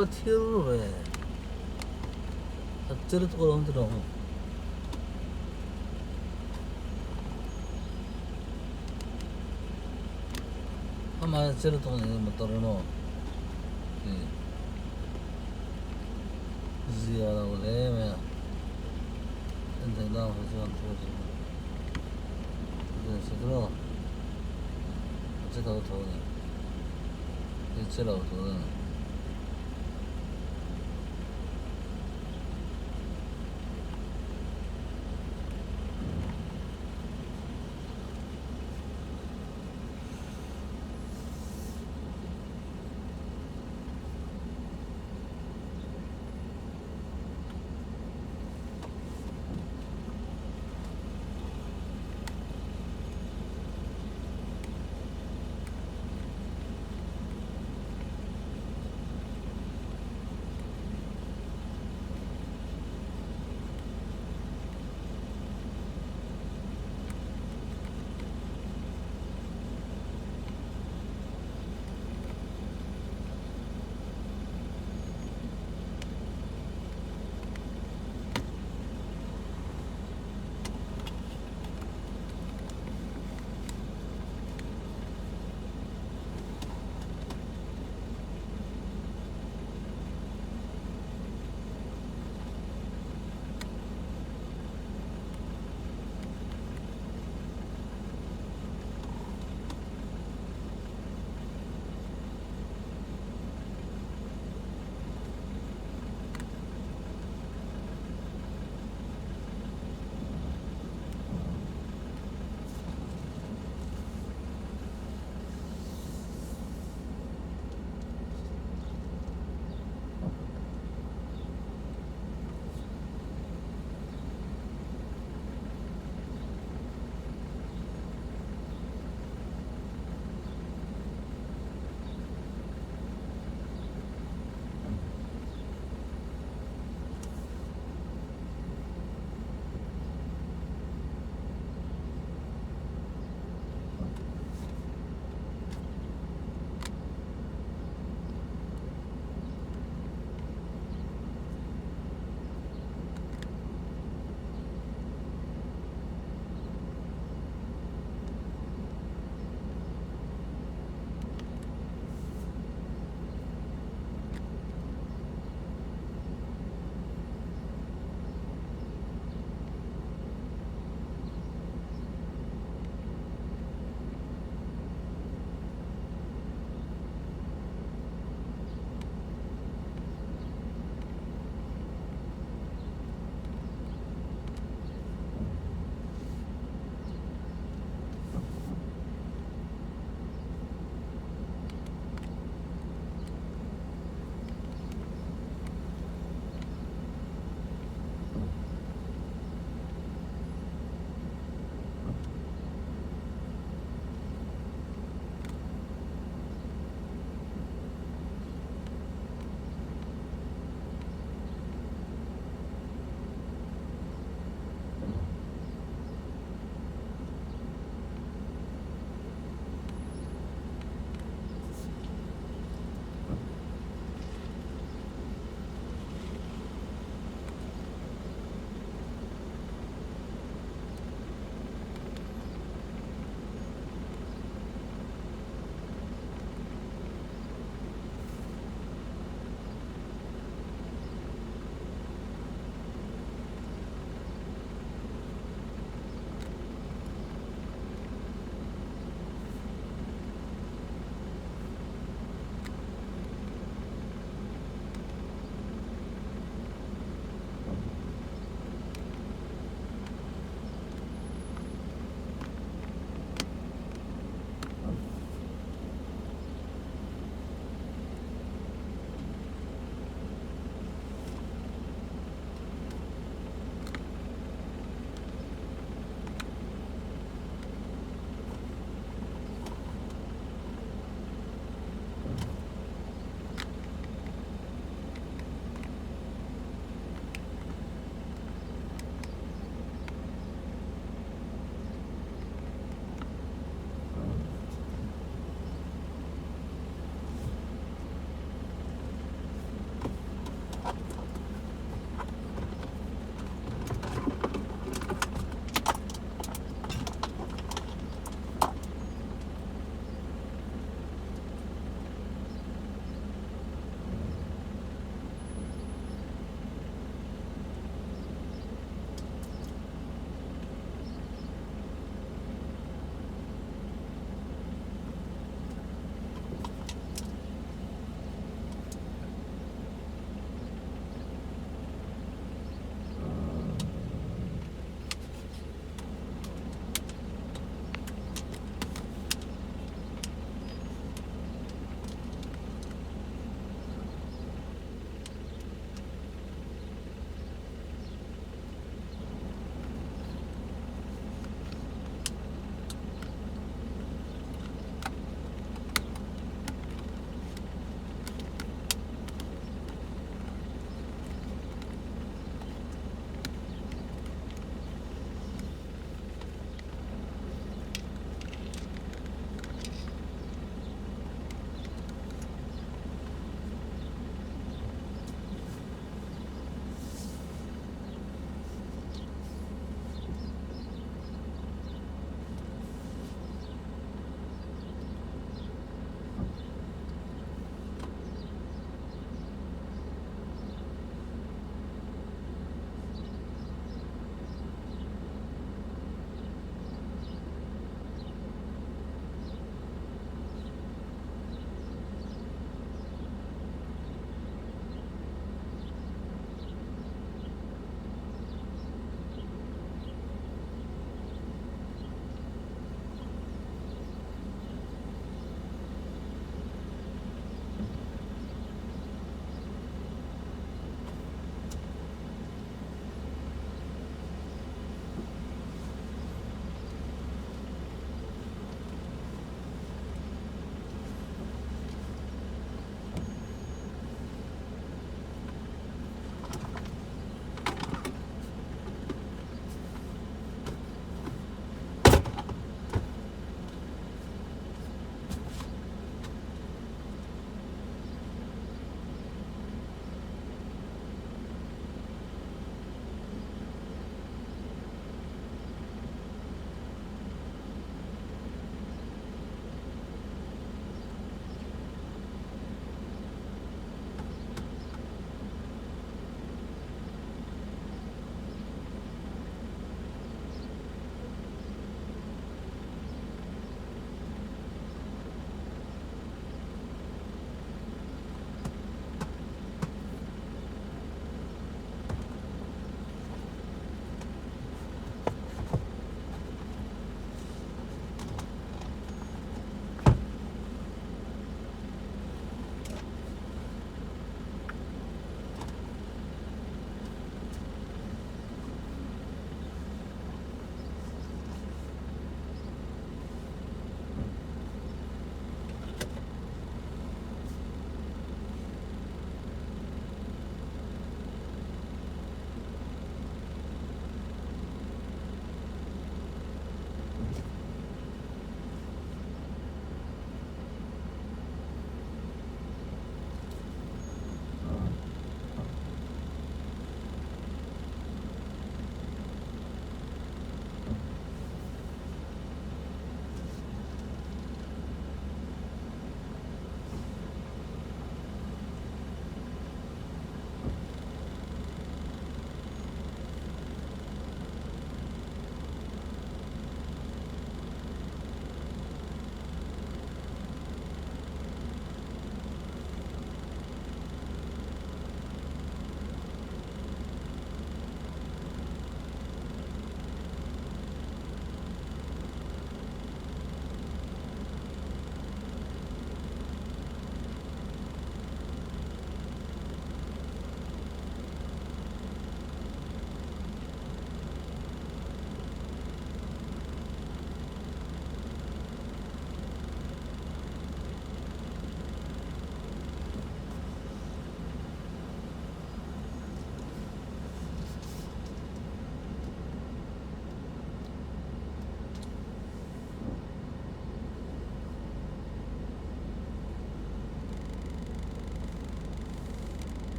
버티를 왜? 저리 돌아온들어. 아마 저리 돌아오는 못 떨어노. 지하라고 내면 현재 나 호주한 도지. 그래서 들어. 어쩌다가 도네. 이치라고 도네.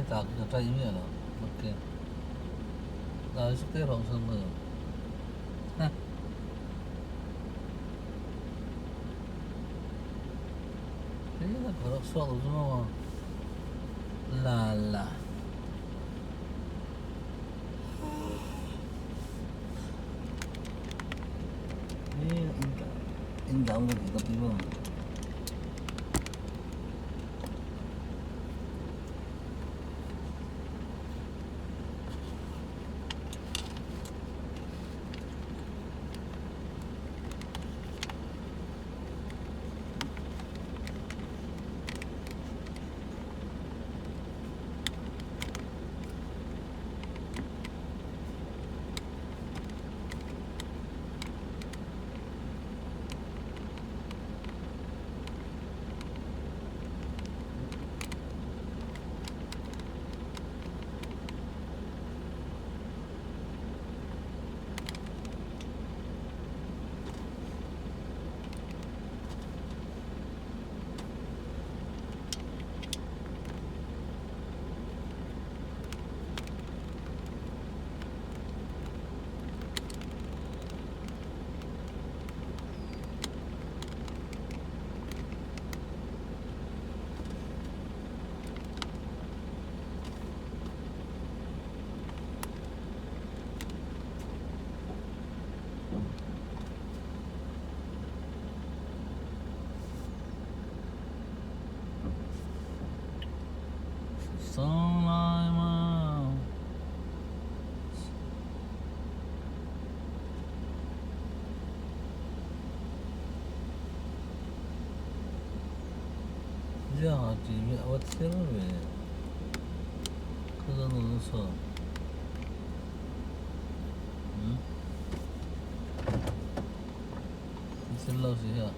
딱 그거 이미야 나. 오케이. 나 숙제 방송 거요. 이게 바로 수학 오줌마. 라라. Ini jauh lagi tapi bang. Sulaiman. Ya, TV awat siapa be? Kau nulis. Silau sih ya.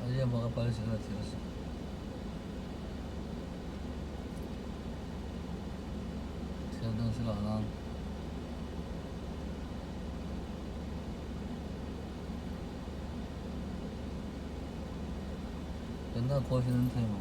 Aja maka paling segera terus. Siapa silau nang? 맨날 거시는 타임.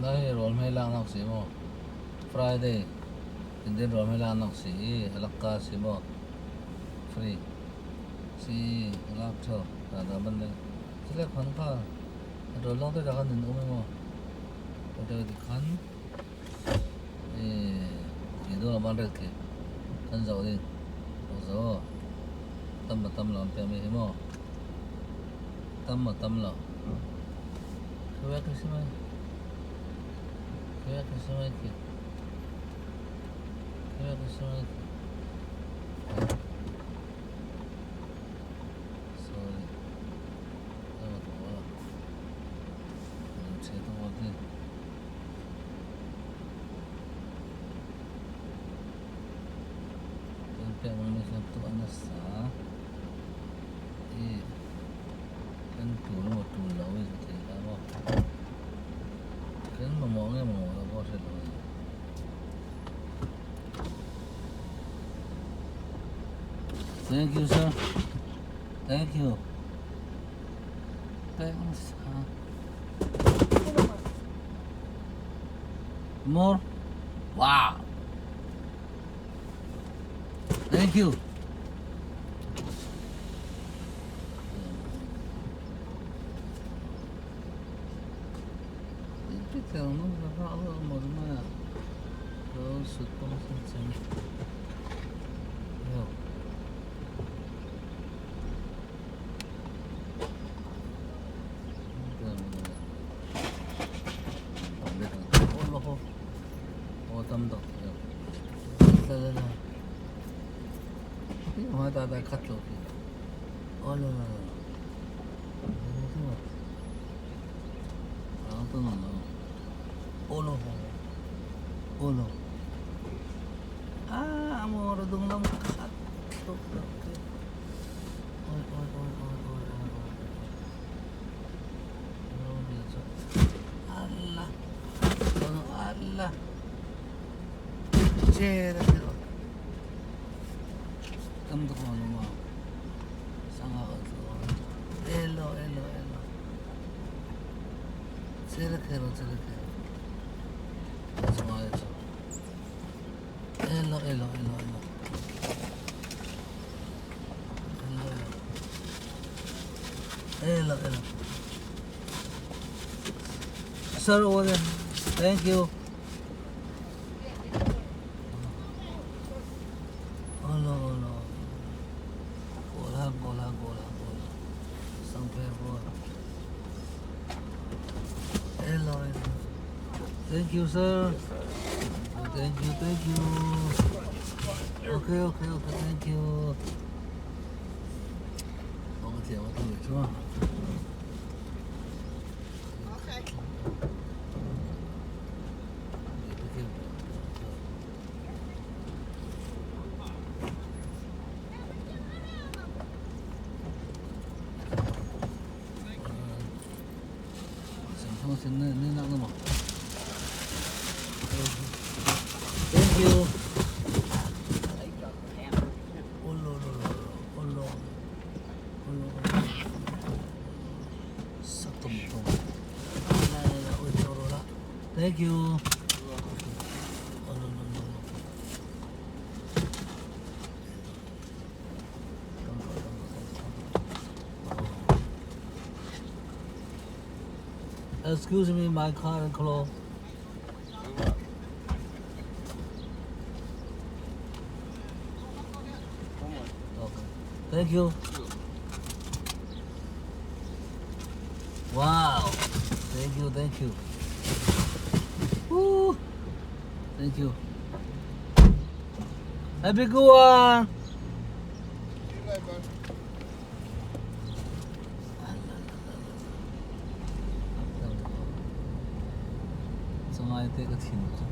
Nay roll may lang nak si mo. Friday. Hindi roll may lang nak si halakka si mo. Free. Si laptop. Ada benda. Sila kan ka. Roll lang tu jangan din umay mo. Ada di kan. Itu aman reke. Kan jauh din. So. Tam lang piyami mo. Tam lang. Kaya kasi may. Kaya kasama ito. Sorry. Ano ito ba? Anong siya ito mo din? Kaya mo siya ito anasa. Kan tulaw ito tayo mo. Kan mamongnya mau apa sih? Thank you sir. Thank you. Thanks. More. Wow. Thank you. Então, não vai falar amor, mas eu sou tão sincero. Oh, tamam. la. Yung mga tatay katlo. Oh, no, no, no. Ito na, no. Ulo. Ulo. Amor, dong lang katlo. Oy. Allah. Allah. Cera. Kamu tuh kalau mau sangat elo. Cera. Semua itu. Elo. Sir, over there. Thank you. Olo. Gola. Sampai bola. Hello. Thank you, sir. Thank you. Okay. Thank you. Okay, what do you want? Thank you. Olo. Thank you. Excuse me, my car and clothes. Okay. Thank you. Wow. Thank you. Woo. Thank you. Happy Goa. 정말 때가 튀노죠.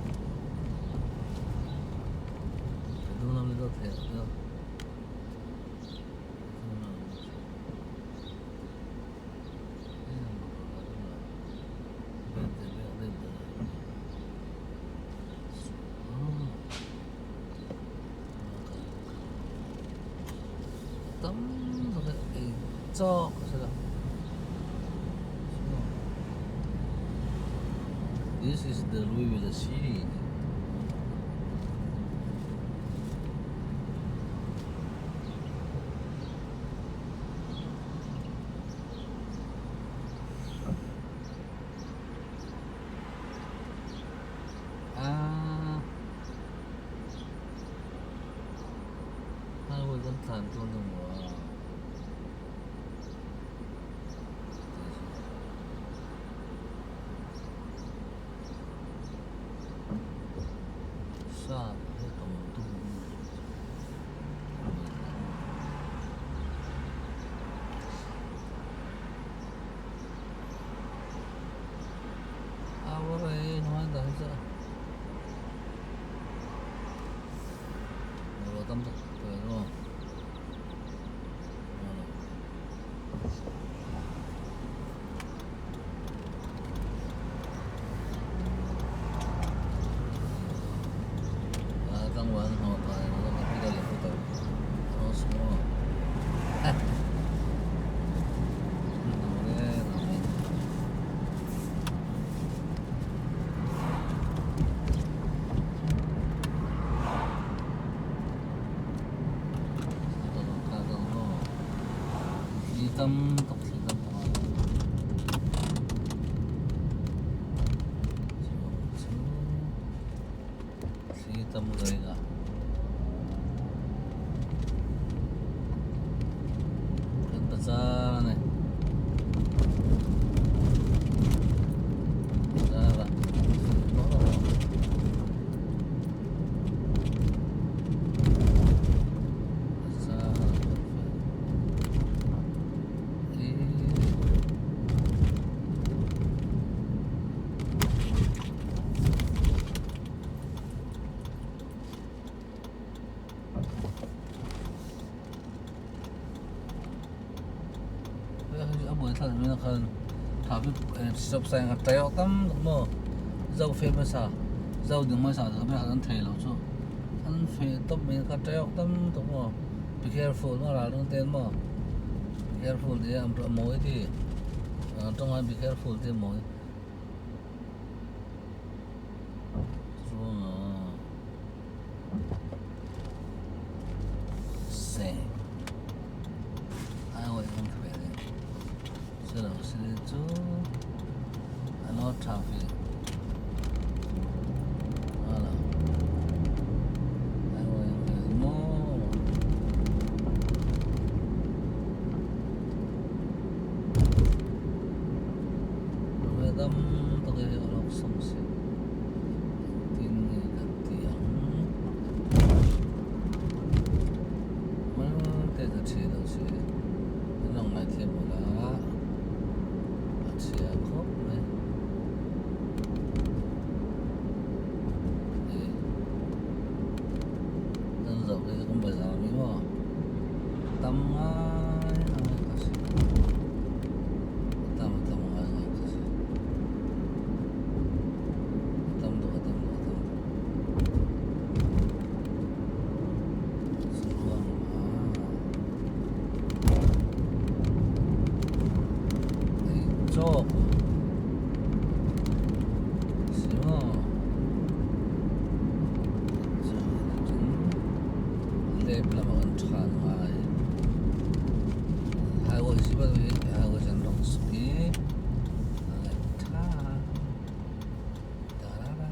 누나들도 돼요. This is the Louisville City. 한국은 다 안 도는 거야. 샤, ahora no anda esa. No tanto, pero Tangwan ho tayo ng kapital po tayo. So small. Hitam tok hitam tok. Hitam garing ganda sana Sara. traffic stop sign a tayo tam mo zau fe ba sa zau ding ma sa da ba an thei lo chu an fe top me ka tayo tam to mo be careful ma ra long ten mo be careful de am pro mo ti tong an be careful te mo say I will không phải sau đó sẽ chú nó traffic voilà I will more về tâm tôi cái lọc sông xịt tin người cả tiếng mà cái cái chế độ sẽ nó lại thêm một lá sẽ khóc này đơn giản cái không phải sao đúng không tâm ai cái gì tâm tâm ai cái gì tâm đồ Suluang 쪽 심어 레벨라 먹은 찬와이 하고 싶어도 하고 전동 스피 타 따라라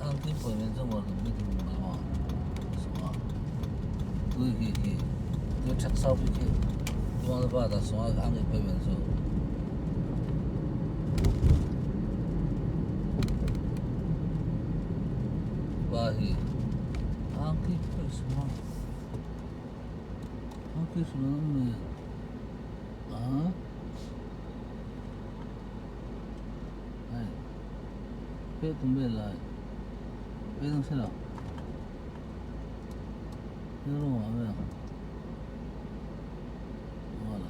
안티 보면 좀 어떤 느낌이 나와 cái chắc sau cái chúng ta bảo là số ăn cái bệnh viện rồi và thì ăn cái số này này cái tụi mình là cái东西了这个弄完没有？完了，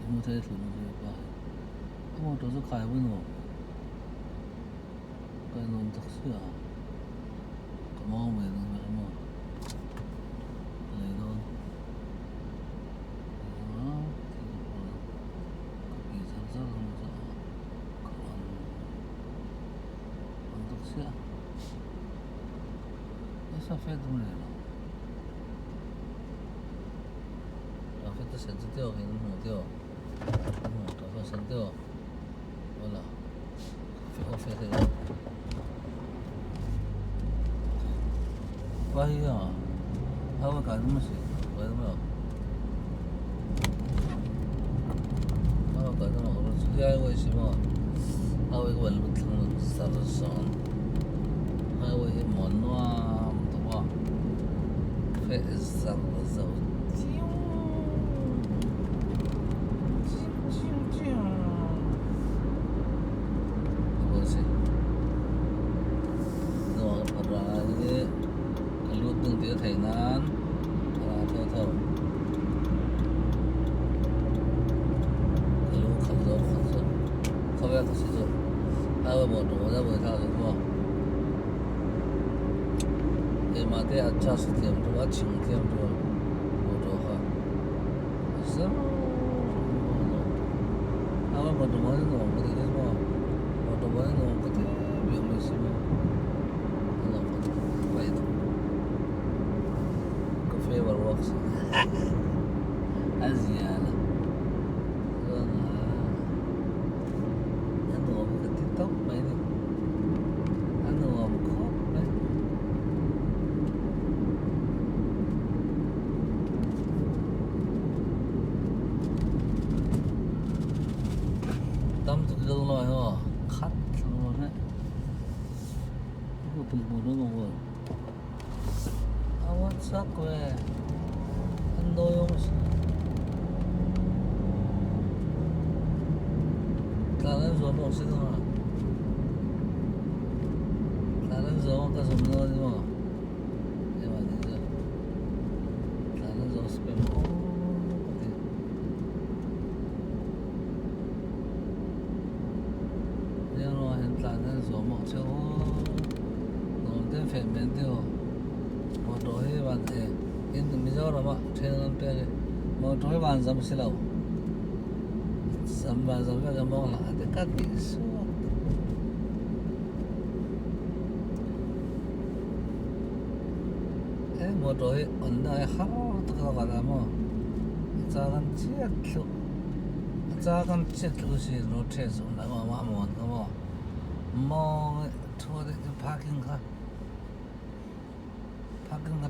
我才说那个吧，我这是开不弄，该弄这些啊，干嘛没弄那什么？来到，这个比这什么这，看这些。Ça fait de mal. En fait, c'est du théo, il nous théo. On fait ça théo. Voilà. On fait ça. Pas hier. Ah ouais, quand même, c'est vraiment. Ah ouais, quand même, c'est bien, ouais, c'est bon. Ah ouais, ouais, le temps, ça va sonner. Ah ouais, mon noir. فإذا mà cái adjust thêm cho chỉnh thêm cho bộ đồ ha rất mà đồ mới nó có thể cái mà đồ mới nó có thể biểu mình xem nó vậy thôi cà phê và works Aziana rồi anh ngồi cái TikTok mày đi anh ngồi một khóc đấy tâm thực sự rồi hả khát rồi đấy cái bụng bụng nó ngồi what's up 왜 한도영 다른 소모 쓰더라 다른 zo ka som no ni mo e ma ni zo na zo spam o pati ni no hen tla na zo mo che o no den fe men de o mo do he ban e in mi zo ra ma chen nan pe mo do he ban zam si lao sam ban zam ga mo la de ka ti su 뭐 너희 언나에 하루도 가다 뭐 작은 찌릿이 로테에서 나와 뭐 토데 파킹가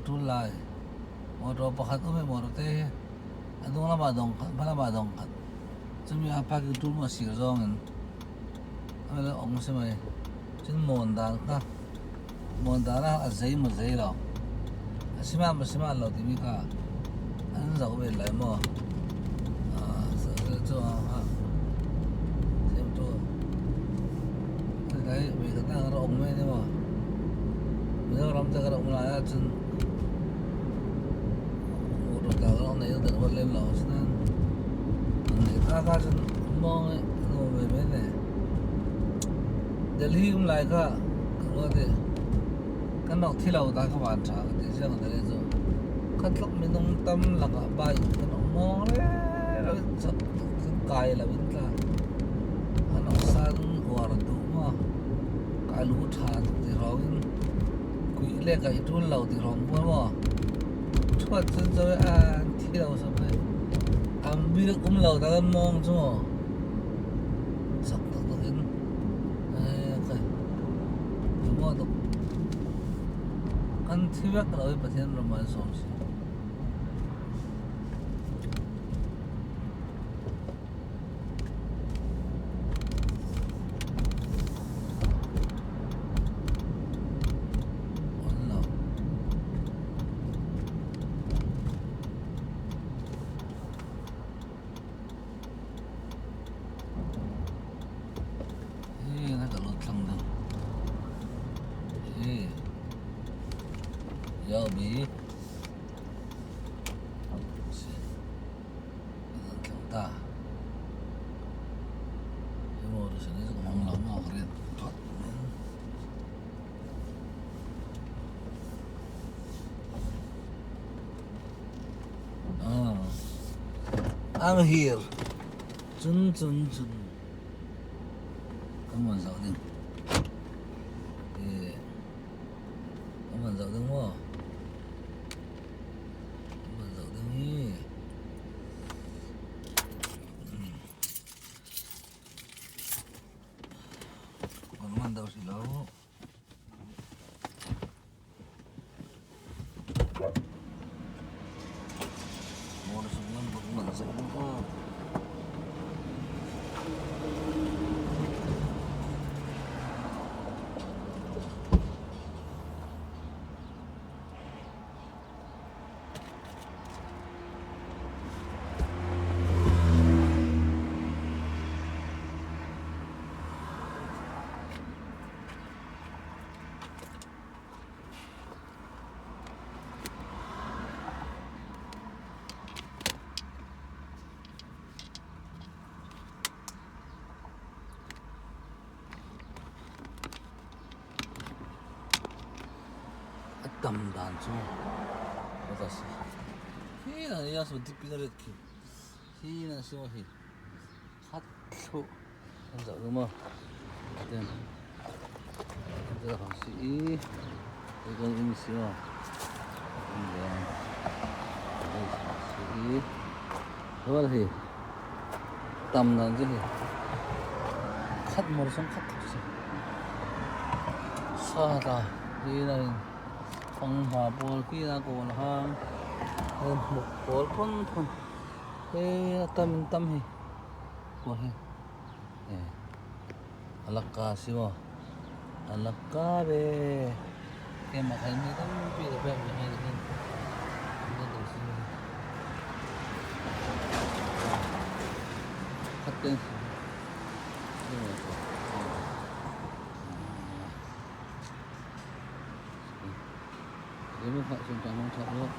둘라이 뭐도 바하도메 뭐로테 아동나 마동 바라마동 좀이 아파기 둘뭐 시정은 아무래 엉심에 진 몬다가 몬다라 아제이 모제이라 심한 로 디미가 안 자고에 라이모 저 또 cái vì cái nào nó ổng ấy nhưng mà nếu làm cho cái động lại chân một đợt cả nó này tự bật lên lò cho nên người ta cái chân mong ấy rồi về bên này Delhi cũng lại cả cái gì cái nóc thi lầu ta các bạn trả cái gì cái đấy rồi cắt lóc mình đông tâm là cả bài cái nó mong đấy rồi cái cài là bên ta nó sang hòa đủ mà cái lũ thà thì rồi quỷ lệ cái tuôn lầu thì rồi quá mà chuột chân rồi thi lầu sao vậy biết được lầu ta mong chứ mà sắp tới cái cái đúng không kan thiwak rồi pathian roman somsi 여기 경다 이거 어르신에서 먹나마 그래 I'm here 준 한번 사오등 예 한번 사오등 뭐 daw sila ho. Mura sa mga bagman sa mga damdanzo odasi hina yaso dipinaretki hina siwahi hatlo 한자 음악 된 이제 다시 이건 임시요 이제 다시 그거지 땀난지 컷 머리선 컷 사다 이날 광화볼 끼나고 한 목볼 폰폰 에 땀해 뭐해 예 알라까 시워 알라까베 cái mặt hình như tấm kia là bên này nên được khách tên Xin chào mong chào